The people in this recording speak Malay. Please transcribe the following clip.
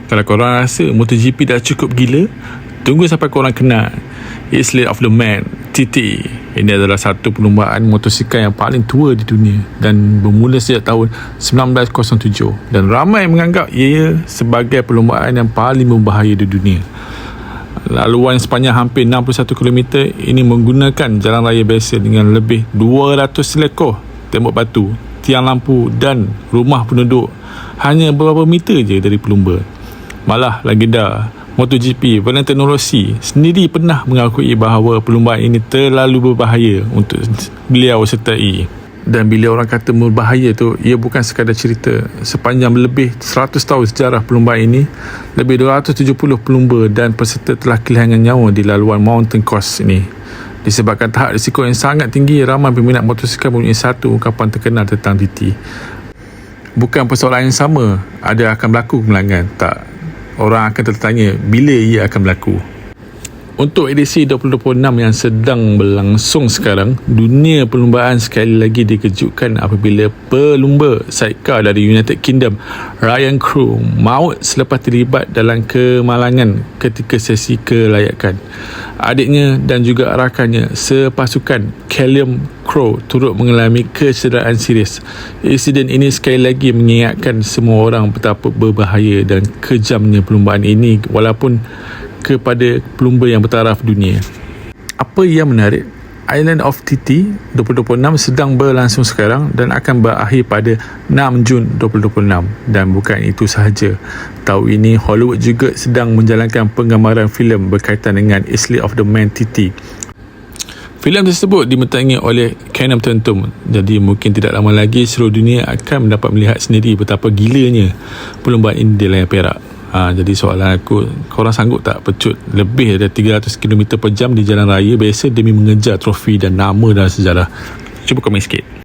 Kalau korang rasa MotoGP dah cukup gila, tunggu sampai korang kenal Isle of the Man, TT. Ini adalah satu perlumbaan motosikal yang paling tua di dunia dan bermula sejak tahun 1907, dan ramai menganggap ia sebagai perlumbaan yang paling berbahaya di dunia. Laluan sepanjang hampir 61 km ini menggunakan jalan raya biasa dengan lebih 200 selekor tembok batu, tiang lampu dan rumah penduduk hanya beberapa meter je dari pelumba. Malah legenda MotoGP Valentino Rossi sendiri pernah mengakui bahawa perlumbaan ini terlalu berbahaya untuk beliau sertai. Dan bila orang kata berbahaya tu, ia bukan sekadar cerita. Sepanjang lebih 100 tahun sejarah perlumbaan ini, lebih 270 pelumba dan peserta telah kehilangan nyawa di laluan Mountain Course ini. Disebabkan tahap risiko yang sangat tinggi, ramai peminat motosikal mempunyai satu ungkapan terkenal tentang TT. Bukan persoalan yang sama ada akan berlaku kemalangan, tak. Orang akan tertanya bila ia akan berlaku. Untuk edisi 2026 yang sedang berlangsung sekarang, dunia perlumbaan sekali lagi dikejutkan apabila pelumba sidecar dari United Kingdom Ryan Crew maut selepas terlibat dalam kemalangan ketika sesi kelayakan. Adiknya dan juga rakannya sepasukan Callum Crowe turut mengalami kecederaan serius. Insiden ini sekali lagi mengingatkan semua orang betapa berbahaya dan kejamnya perlumbaan ini walaupun kepada pelumba yang bertaraf dunia. Apa yang menarik, Island of TT 2026 sedang berlangsung sekarang dan akan berakhir pada 6 Jun 2026. Dan bukan itu sahaja, tahun ini Hollywood juga sedang menjalankan penggambaran filem berkaitan dengan Isle of the Man TT. Filem tersebut dibintangi oleh Channing Tatum. Jadi mungkin tidak lama lagi seluruh dunia akan mendapat melihat sendiri betapa gilanya perlumbaan ini di layar perak. Jadi soalan aku, korang sanggup tak pecut lebih dari 300 km per jam di jalan raya biasa demi mengejar trofi dan nama dalam sejarah? Cuba komen sikit.